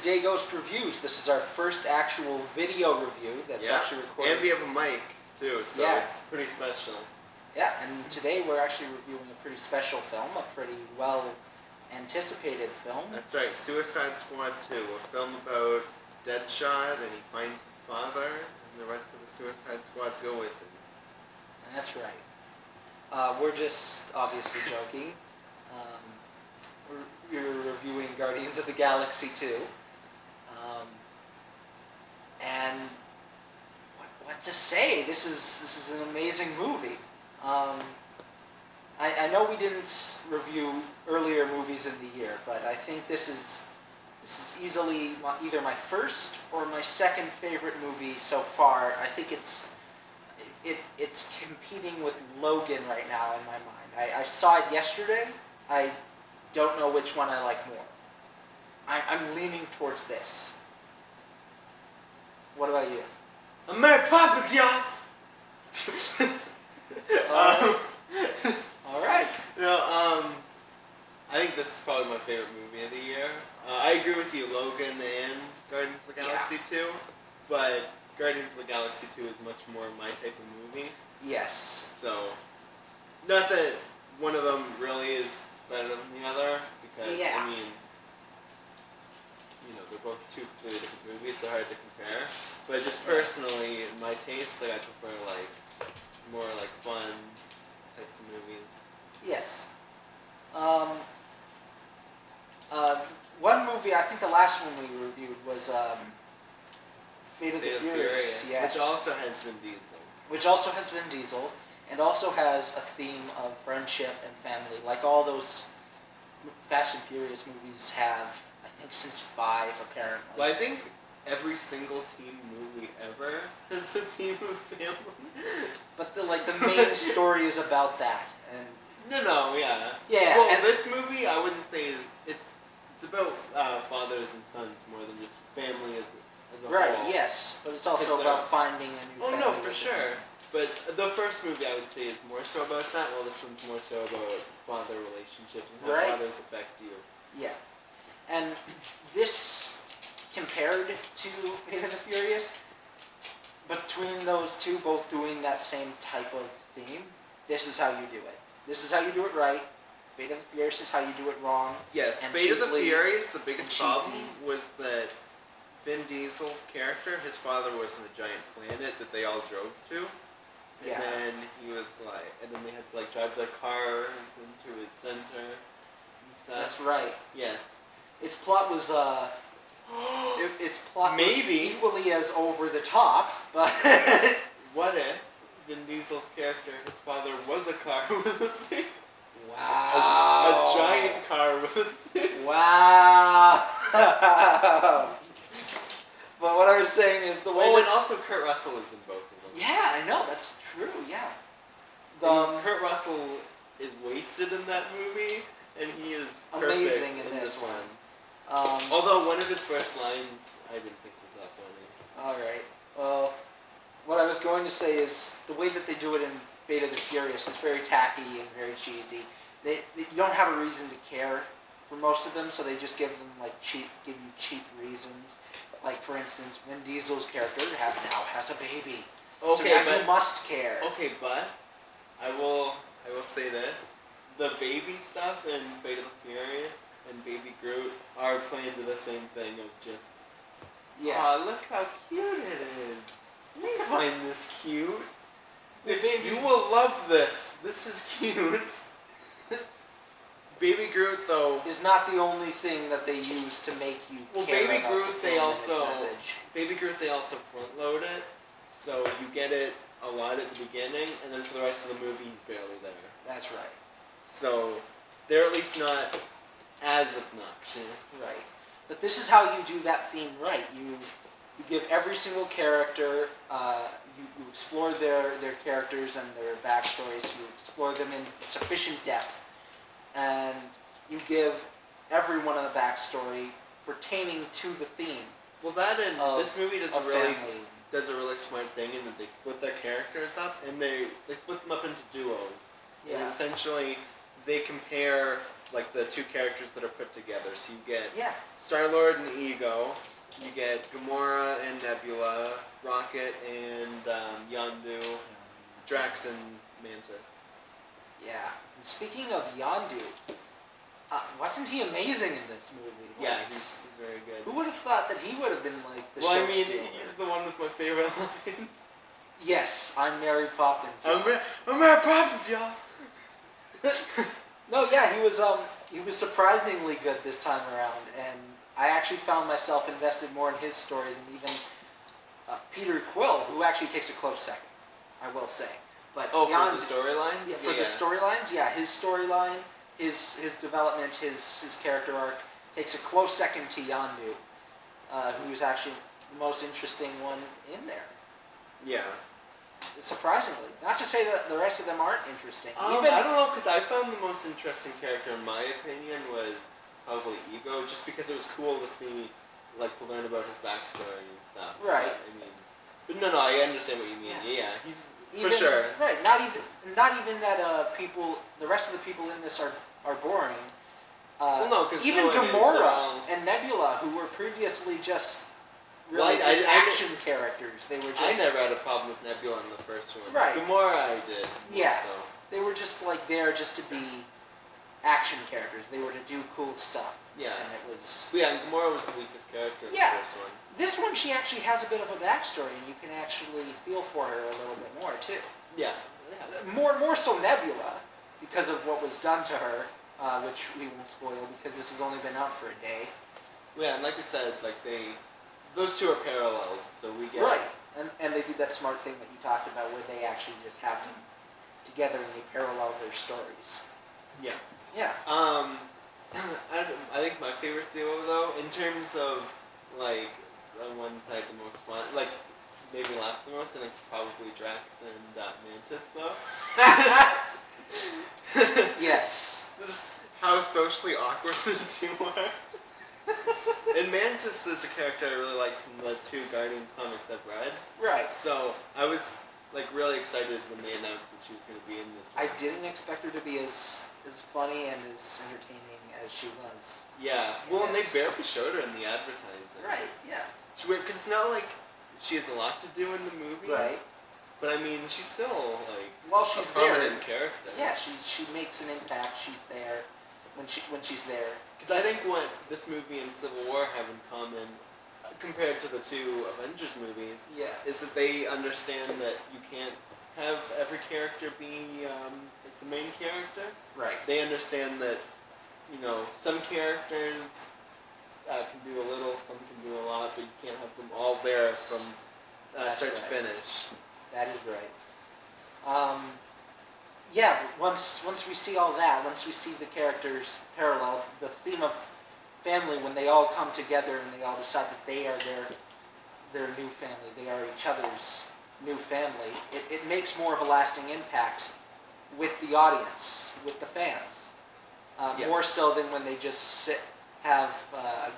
Today Ghost Reviews. This is our first actual video review that's actually recorded. And we have a mic, too, so it's pretty special. Yeah, and today we're actually reviewing a pretty special film, a pretty well-anticipated film. That's right, Suicide Squad 2, a film about Deadshot, and he finds his father, and the rest of the Suicide Squad go with him. That's right. We're just obviously joking. We're reviewing Guardians of the Galaxy 2. And what to say? This is an amazing movie. I know we didn't review earlier movies in the year, but I think this is easily either my first or my second favorite movie so far. I think it's competing with Logan right now in my mind. I saw it yesterday. I don't know which one I like more. I'm leaning towards this. What about you? I'm Mary Poppins, y'all! Alright. No, I think this is probably my favorite movie of the year. I agree with you, Logan and Guardians of the Galaxy 2, but Guardians of the Galaxy 2 is much more my type of movie. Yes. So, not that one of them really is better than the other, because, I mean, you know, they're both two completely different movies, they're hard to compare. But just personally, in my taste, I prefer, more, fun types of movies. Yes. One movie, I think the last one we reviewed was Fate of the Furious. Yes. Which also has Vin Diesel. Which also has Vin Diesel, and also has a theme of friendship and family, like all those Fast and Furious movies have, I think, since 5, apparently. Well, I think every single team movie ever has a theme of family. But the main story is about that, and yeah. Well, and this movie, I wouldn't say it's about fathers and sons more than just family as a whole. Right. Yes, but it's also about finding a new family. Oh no, for sure. But the first movie, I would say, is more so about that, while this one's more so about father relationships and how fathers affect you. Yeah. And this, compared to Fate of the Furious, between those two both doing that same type of theme, this is how you do it. This is how you do it right. Fate of the Furious is how you do it wrong. Yes, Fate of the Furious, the biggest problem was that Vin Diesel's character, his father was in a giant planet that they all drove to. And then he was and then they had to drive their cars into his center and stuff. That's right. Yes. Its plot was was equally as over the top, but what if Vin Diesel's character, his father, was a car with a face? Wow. A giant car with a face. Wow. But what I was saying is the way and also Kurt Russell is in both of them. Yeah, I know, that's true, yeah. Kurt Russell is wasted in that movie, and he is amazing perfect in this one. Although one of his first lines I didn't think was that funny. Alright, well, what I was going to say is the way that they do it in Fate of the Furious is very tacky and very cheesy. You don't have a reason to care for most of them, so they just give them give you cheap reasons. Like, for instance, Vin Diesel's character now has a baby. Okay, so now you must care. Okay, but I will say this: the baby stuff in Fate of the Furious and Baby Groot are playing to the same thing of just, look how cute it is. We find this cute. You will love this. This is cute. Baby Groot, though, is not the only thing that they use to make you care Baby about Groot, the film and its message. Baby Groot, they also front load it, so you get it a lot at the beginning, and then for the rest of the movie, he's barely there. That's right. So they're at least not as obnoxious. Right. But this is how you do that theme right. You give every single character, you explore their characters and their backstories. You explore them in sufficient depth. And you give everyone a backstory pertaining to the theme. Well, this movie does a really smart thing in that they split their characters up, and they split them up into duos. Yeah. And essentially, they compare like the two characters that are put together. So you get Yeah. Star-Lord and Ego. You get Gamora and Nebula, Rocket and Yondu, Drax and Mantis. Yeah. And speaking of Yondu, wasn't he amazing in this movie? Yeah, he's very good. Who would have thought that he would have been like the Well, show I mean, stealer? he's the one with my favorite line. Yes, I'm Mary Poppins. I'm Mary Poppins, y'all. No, yeah, he was surprisingly good this time around, and I actually found myself invested more in his story than even Peter Quill, who actually takes a close second, I will say. But for beyond the storyline? Yeah, for the storylines, yeah, his storyline, his development, his character arc takes a close second to Yondu, who is actually the most interesting one in there. Yeah. Surprisingly. Not to say that the rest of them aren't interesting. I don't know, because I found the most interesting character, in my opinion, was probably Ego, just because it was cool to see, like, to learn about his backstory and stuff. Right. But no, I understand what you mean. Yeah, he's Even, for sure. Right. Not even that the rest of the people in this are boring. Well, no, because even Gamora and Nebula, who were previously just really action characters, they were just. I never had a problem with Nebula in the first one. Right. Gamora, I did. Yeah. So. They were just like there just to be action characters. They were to do cool stuff. Yeah. And it was. Yeah, and Gamora was the weakest character in the first one. This one, she actually has a bit of a backstory, and you can actually feel for her a little bit more too. Yeah. More so Nebula, because of what was done to her, which we won't spoil because this has only been out for a day. Yeah, and like we said, like those two are paralleled, so we get right, and they did that smart thing that you talked about, where they actually just have them together and they parallel their stories. Yeah. Yeah. I think my favorite duo, though, in terms of like the ones I had the most fun, like maybe laughed the most, I think probably Drax and Mantis, though. Yes. Just how socially awkward the two are. And Mantis is a character I really like from the two Guardians comics I've read. Right. So I was like really excited when they announced that she was going to be in this one. I didn't expect her to be as funny and as entertaining as she was. Yeah. Well, and they barely showed her in the advertising. Right. Yeah. It's weird because it's not like she has a lot to do in the movie. Right. But I mean, she's still like she's a prominent there. character. Yeah, she makes an impact. She's there when she's there. Because I think what this movie and Civil War have in common, compared to the two Avengers movies, is that they understand that you can't have every character be like the main character. Right. They understand that some characters can do a little, some can do a lot, but you can't have them all there from start to finish. That is right. Yeah, but once we see all that, once we see the characters parallel, the theme of family, when they all come together and they all decide that they are their new family, they are each other's new family, it makes more of a lasting impact with the audience, with the fans. More so than when they just have a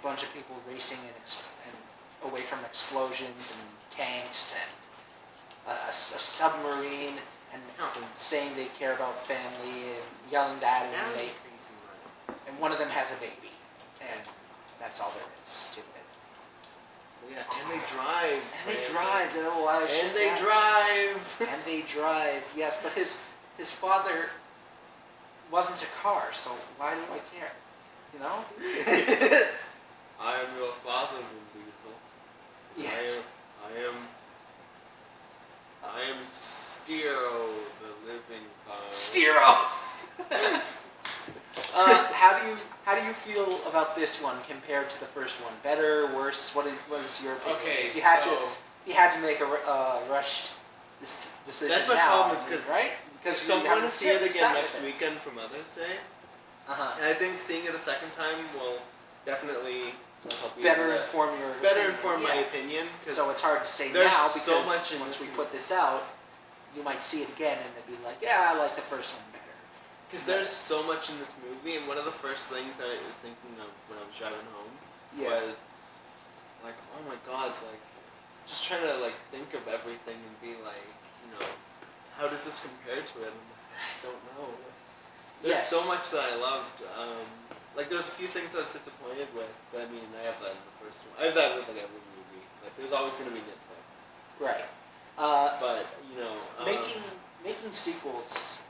bunch of people racing and away from explosions and tanks and a submarine and saying they care about family and yelling that and one of them has a baby and that's all there is to it. Yeah, and they drive. And they drive. There are a lot of shit. And they drive. And they drive. Yes, but his father wasn't a car, so why do I care? You know? I am your father, Vin Diesel. Yes. I am Stero, the living car. Stero. How do you feel about this one compared to the first one? Better, worse? What is your opinion? Okay, if you had to make a rushed decision that's my now, problem is because right? Because so I'm going to see it again next weekend for Mother's Day. Uh-huh. And I think seeing it a second time will definitely help you better inform my opinion. So it's hard to say now because so much once we put this out, you might see it again and they'd be like, yeah, I like the first one better. Because there's so much in this movie, and one of the first things that I was thinking of when I was driving home was like, oh my god, like just trying to like think of everything and be like, how does this compare to it? And I just don't know. There's Yes. so much that I loved. Like there's a few things I was disappointed with, but I mean I have that in the first one. I have that with like every movie. Like there's always gonna be nitpicks. Right. But you know, Making sequels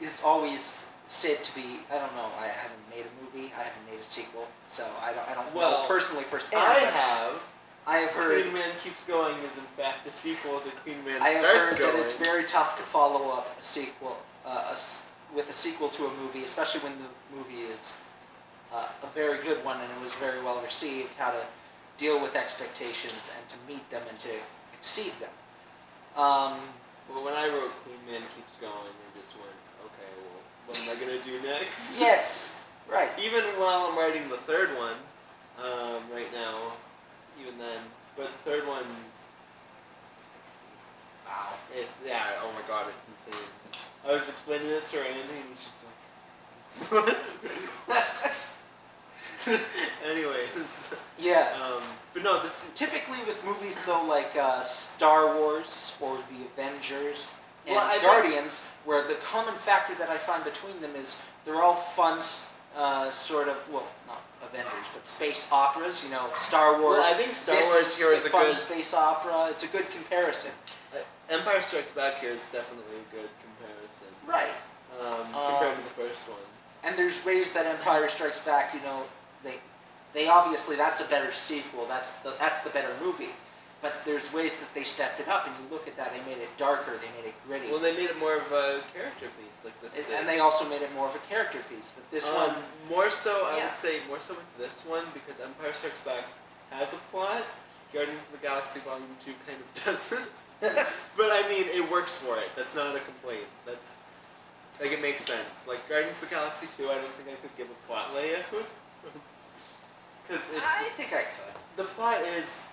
is always said to be. I don't know. I haven't made a movie. I haven't made a sequel, so I don't know personally firsthand. I but have. I have heard. Queen Man Keeps Going is in fact a sequel to Queen Man I have Starts heard Going. that it's very tough to follow up a sequel with a sequel to a movie, especially when the movie is a very good one and it was very well received. How to deal with expectations and to meet them and to exceed them. Well, when I wrote Queen Man Keeps Going, I just went, okay, well, what am I gonna do next? Yes, right. Even while I'm writing the third one, right now, even then, but the third one's, Wow. it's, yeah, oh my god, it's insane. I was explaining it to Randy and he's just like, anyways. Yeah. But no, this, Typically with movies though, like Star Wars or the Avengers and Well, I Guardians, where the common factor that I find between them is they're all fun, sort of, well, not Avengers, but space operas. You know, Star Wars. well, I think Star this Wars here is a a fun good, space opera. It's a good comparison. Empire Strikes Back here is definitely a good comparison. Right. Compared to the first one. And there's ways that Empire Strikes Back, you know, they obviously that's a better sequel. That's the better movie. But there's ways that they stepped it up, and you look at that, they made it darker, they made it gritty. Well, they made it more of a character piece, like this. And they also made it more of a character piece. But this one, more so, I yeah. would say more so with this one because Empire Strikes Back has a plot. Guardians of the Galaxy Volume 2 kind of doesn't. But I mean, it works for it. That's not a complaint. That's like it makes sense. Like Guardians of the Galaxy 2, I don't think I could give a plot layout because it's I think I could. the plot is.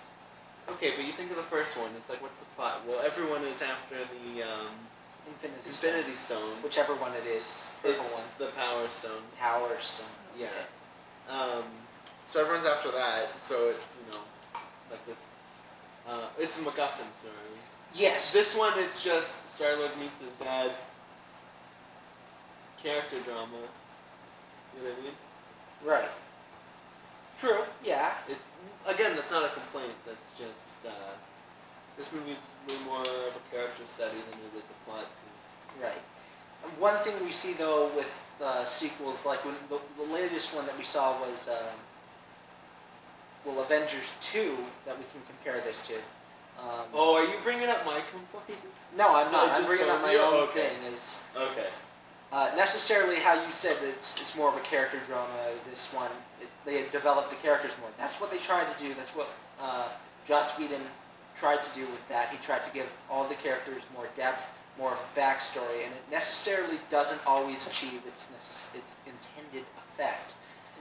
Okay, but you think of the first one, it's like, what's the plot? Well, everyone is after the Infinity Stone. Whichever one it is, purple It's one. the Power Stone. Power Stone. Yeah. Okay. So everyone's after that, so it's, you know, like this, it's a MacGuffin story. Yes. This one, it's just Star-Lord meets his dad, character drama, you know what I mean? Right. True. Yeah. It's, again, that's not a complaint, that's just, this movie's way more of a character study than it is a plot piece. Right. One thing we see though with sequels, like when the latest one that we saw was, Avengers 2, that we can compare this to. Oh, are you bringing up my complaint? No, I'm not. I I'm just bringing up told my you? own Okay. thing. Is Okay. necessarily how you said that it's more of a character drama. This one, they developed the characters more. That's what they tried to do. That's what Joss Whedon tried to do with that. He tried to give all the characters more depth, more of a backstory, and it necessarily doesn't always achieve its intended effect.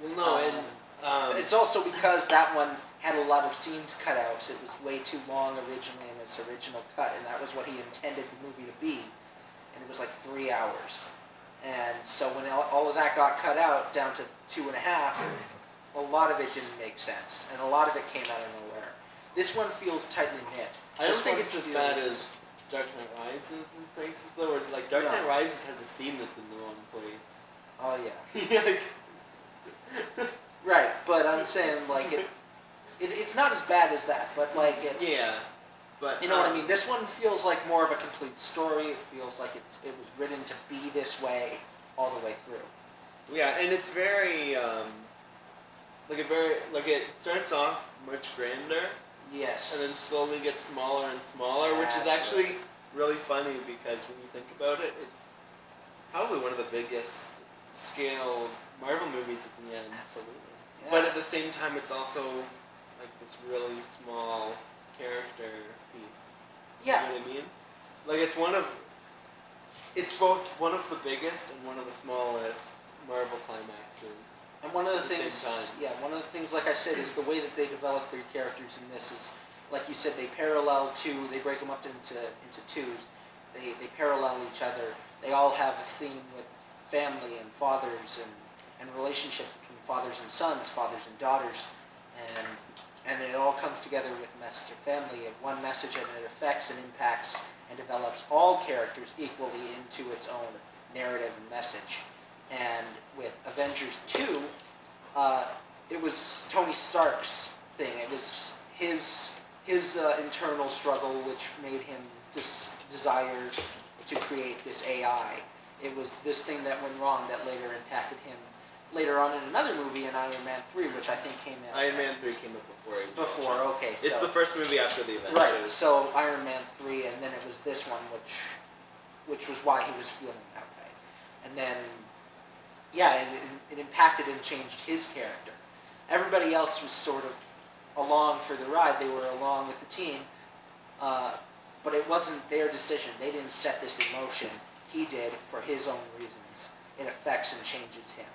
Well, no, But it's also because that one had a lot of scenes cut out. It was way too long originally in its original cut, and that was what he intended the movie to be. And it was like 3 hours. And so when all of that got cut out down to 2.5, a lot of it didn't make sense, and a lot of it came out of nowhere. This one feels tightly knit. I don't This think one it's as feels- bad as Dark Knight Rises in places though. Or like Dark No. Knight Rises has a scene that's in the wrong place. Oh yeah. Yeah, like, Right, but I'm saying like it's not as bad as that, but like it's yeah, but you know what I mean. This one feels like more of a complete story. It feels like it was written to be this way all the way through. Yeah, and it's very it starts off much grander Yes. and then slowly gets smaller and smaller, which is actually really funny because when you think about it, it's probably one of the biggest scale Marvel movies at the end. Absolutely. Yeah. But at the same time, it's also like this really small character piece. yeah. You know what I mean? Like it's both one of the biggest and one of the smallest Marvel climaxes. And one of the at the same things, time. yeah, one of the things, like I said, is the way that they develop their characters in this is, like you said, they parallel they break them up into twos. They parallel each other. They all have a theme with family and fathers and relationships between fathers and sons, fathers and daughters, and it all comes together with a message of family, and one message, and it affects and impacts and develops all characters equally into its own narrative and message. And with Avengers 2, it was Tony Stark's thing. It was his internal struggle which made him desire to create this AI. It was this thing that went wrong that later impacted him later on in another movie, in Iron Man 3, which I think came out. Iron Man 3 came out before Age of Before, Ultron. okay. It's the first movie after the Avengers. Right, so Iron Man 3, and then it was this one, which was why he was feeling that way. And then, yeah, it impacted and changed his character. Everybody else was sort of along for the ride. They were along with the team, but it wasn't their decision. They didn't set this in motion. He did for his own reasons. It affects and changes him.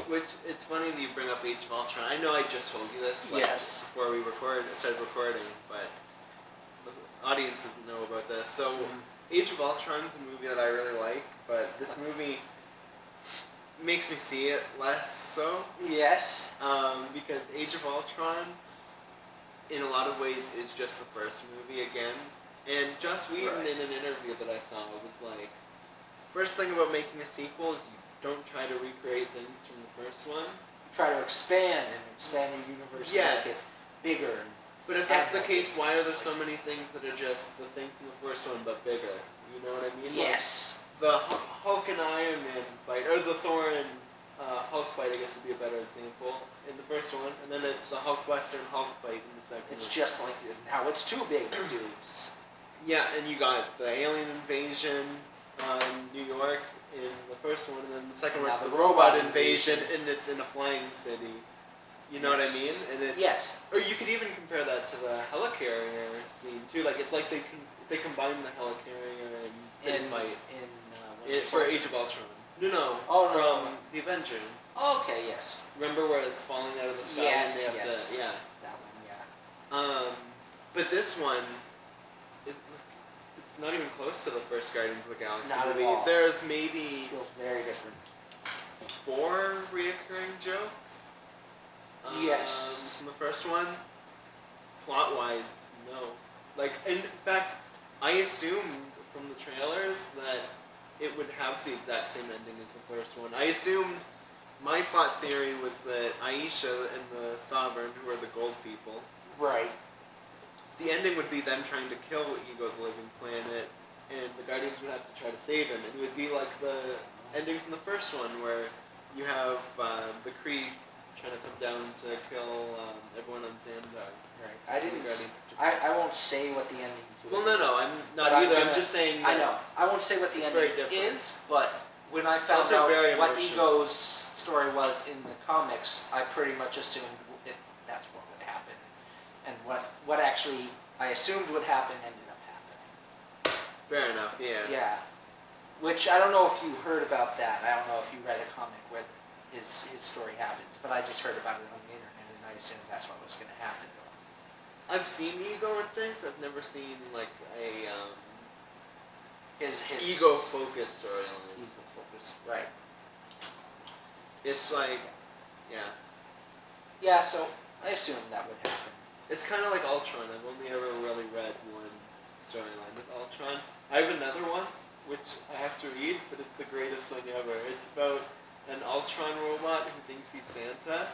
Which, it's funny that you bring up Age of Ultron. I know I just told you this Yes. before we started recording, but the audience doesn't know about this. So, Age of Ultron is a movie that I really like, but this movie makes me see it less so. Yes. Because Age of Ultron, in a lot of ways, is just the first movie again. And Joss Whedon, in an interview that I saw, was like, first thing about making a sequel is you don't try to recreate things from the first one. Try to expand your universe and make it bigger. But if that's the case, why are there so many things that are just the thing from the first one but bigger? You know what I mean? Yes. Like the Hulk and Iron Man fight, or the Thor and Hulk fight, I guess would be a better example in the first one, and then it's the Hulkbuster and Hulk fight in the second It's one. just like, now it's two big dudes. Yeah, and you got the alien invasion on New York in the first one, and then the second one is the robot invasion, and it's in a flying city. You know what I mean? And it's, yes. Or you could even compare that to the helicarrier scene too. Like it's like they combine the helicarrier and city fight for Age of Ultron. No. From the Avengers. Oh, okay. Yes. Remember where it's falling out of the sky? Yes. And they have Yes. to, yeah. That one. Yeah. But this one is. It's not even close to the first Guardians of the Galaxy Not movie. at all. There's maybe It feels very different. 4 reoccurring jokes. Yes. From the first one. Plot-wise, no. Like, in fact, I assumed from the trailers that it would have the exact same ending as the first one. I assumed, my plot theory was that Aisha and the Sovereign, who are the gold people, Right. the ending would be them trying to kill Ego the Living Planet, and the Guardians would have to try to save him. It would be like the ending from the first one, where you have the Kree trying to come down to kill everyone on Xandar. Right. I won't say what the ending to it Well, no, is, I'm not but either. I'm just saying. I know. I won't say what the It's ending very different. is, but when I found also out very what emotional. Ego's story was in the comics, I pretty much assumed that's what would happen, and what actually I assumed would happen ended up happening. Fair enough. Yeah. Yeah. Which I don't know if you heard about that. I don't know if you read a comic where his story happens, but I just heard about it on the internet, and I assumed that's what was going to happen to him. I've seen Ego and things. I've never seen like a His ego-focused storyline. ego focus, right? It's like, yeah. Yeah, so I assumed that would happen. It's kind of like Ultron. I've only ever really read one storyline with Ultron. I have another one, which I have to read, but it's the greatest thing ever. It's about an Ultron robot who thinks he's Santa.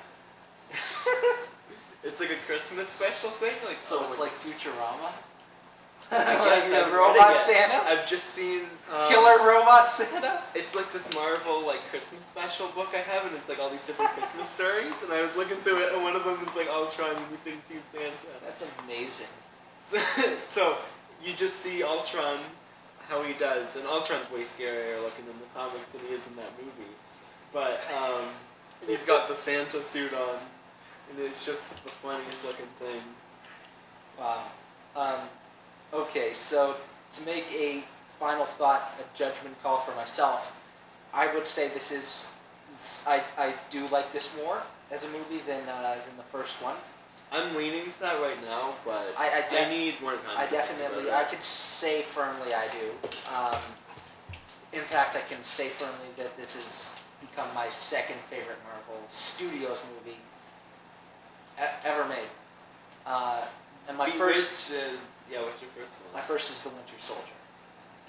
It's like a Christmas special thing. Like So it's like Futurama? I Like guess the I'm robot reading it. Santa? I've just seen Killer robot Santa? It's like this Marvel like Christmas special book I have, and it's like all these different Christmas stories. And I was looking through it, and one of them was like Ultron, and he thinks he's Santa. That's amazing. So you just see Ultron, how he does, and Ultron's way scarier looking in the comics than he is in that movie. But and he's got the Santa suit on, and it's just the funniest looking thing. Wow. Okay, so to make a final thought, a judgment call for myself, I would say this is, I do like this more as a movie than the first one. I'm leaning to that right now, but I need more time. I definitely, I could say firmly I do. In fact, I can say firmly that this has become my second favorite Marvel Studios movie ever made. And my first... Which is, yeah, what's your first one? My first is The Winter Soldier.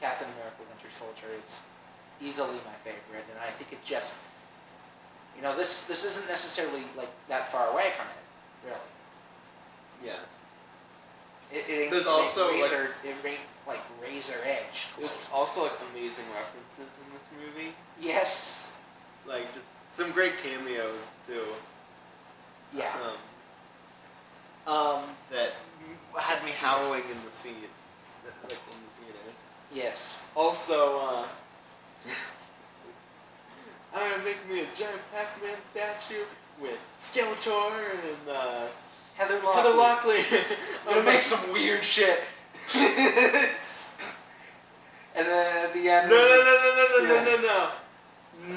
Captain America Winter Soldier is easily my favorite, and I think it just, this isn't necessarily like that far away from it, really. Yeah. There's also like razor edge. There's also like amazing references in this movie. Yes. Like just some great cameos too. Yeah. That had me howling in the seat, like in the theater. Yes. Also, I'm gonna make me a giant Pac-Man statue with Skeletor and Heather Locklear. I'm gonna make some weird shit. And then at the end.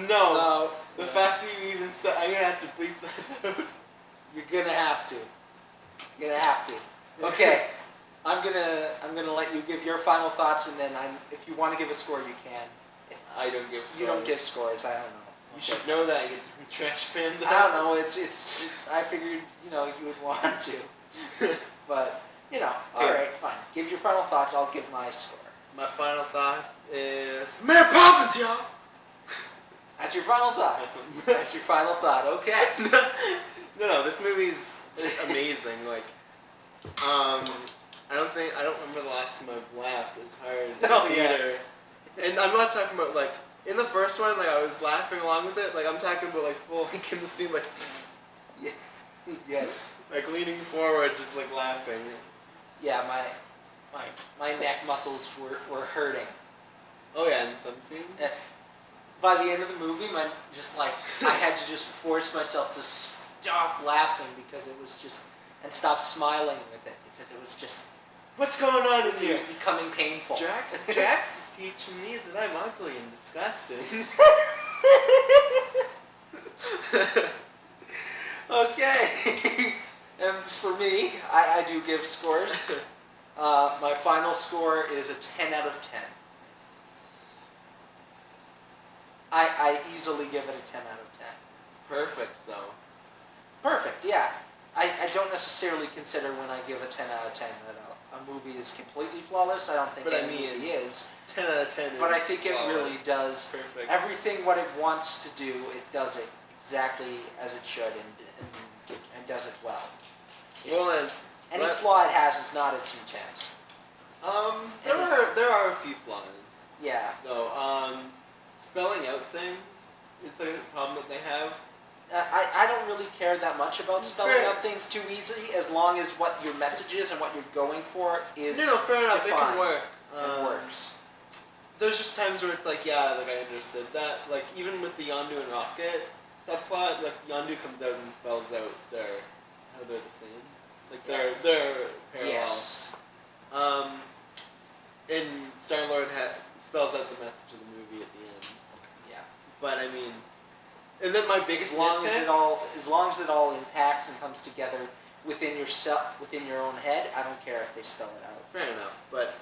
No. The fact that you even said, I'm gonna have to bleep that out. You're gonna have to. You're gonna have to. Okay. I'm gonna let you give your final thoughts, and then if you want to give a score, you can. I don't give scores. You don't give scores. I don't know. You should know that. I get to trash panda. I don't know. It's I figured you would want to, but all right, fine. Give your final thoughts. I'll give my score. My final thought is Mary Poppins, y'all. That's your final thought. That's your final thought. Okay. No. This movie's amazing. Like, I don't remember the last time I've laughed as hard in the theater. And I'm not talking about like in the first one, like I was laughing along with it. Like I'm talking about like full like in the scene, like yes, like leaning forward, just like laughing. Yeah, my neck muscles were hurting. Oh yeah, in some scenes. By the end of the movie, I had to just force myself to stop laughing because it was just, and stop smiling with it because it was just. What's going on in here? It was becoming painful. Jax is teaching me that I'm ugly and disgusting. Okay. And for me, I do give scores. My final score is a 10 out of 10. I easily give it a 10 out of 10. Perfect, though. Perfect, yeah. I don't necessarily consider when I give a 10 out of 10 that a movie is completely flawless. I don't think movie is. 10 out of 10 but is I think flawless. It really does Perfect. everything what it wants to do. It does it exactly as it should and does it well. Any flaw it has is not its intent. There are a few flaws. Yeah. No, spelling out things is the problem that they have. I don't really care that much about spelling out things too easily, as long as what your message is and what you're going for is fair enough. defined. It can work. It works. There's just times where it's like, yeah, like I understood that. Like even with the Yondu and Rocket subplot, like Yondu comes out and spells out how they're the same. Like they're parallel. Yes. And Star-Lord spells out the message of the movie at the end. Yeah. But I mean, and then my biggest as long as it all impacts and comes together within your own head, I don't care if they spell it out. Fair enough, but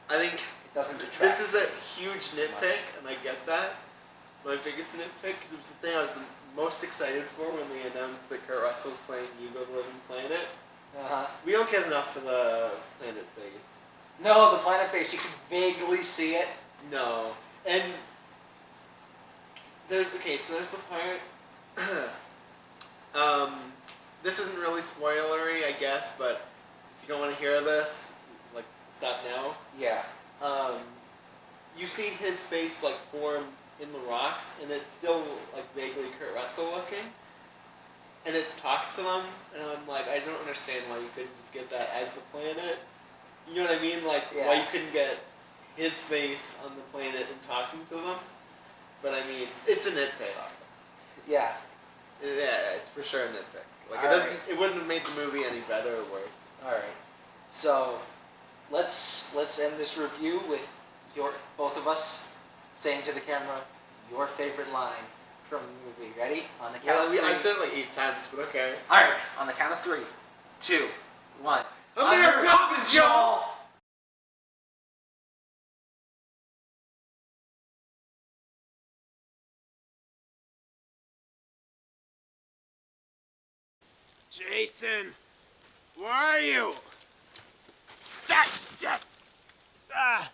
I think it doesn't detract. This is a huge nitpick, and I get that. My biggest nitpick, because it was the thing I was the most excited for when they announced that Kurt Russell's playing Ego the Living Planet. We don't get enough of the planet face. No, the planet face, you can vaguely see it. No. And there's the part this isn't really spoilery, I guess, but if you don't want to hear this, like stop now. Yeah. You see his face like form in the rocks, and it's still like vaguely Kurt Russell looking. And it talks to them, and I'm like, I don't understand why you couldn't just get that as the planet. You know what I mean? Like, why you couldn't get his face on the planet and talking to them. But I mean, it's a nitpick. That's awesome. Yeah. Yeah, it's for sure a nitpick. Like, it wouldn't have made the movie any better or worse. Alright. So, let's end this review with both of us saying to the camera your favorite line from the movie. Ready? On the count of 3. I've said it like 8 times, but okay. Alright, on the count of 3, 2, 1. I'm Mary Poppins, y'all! Jason, where are you? Ah!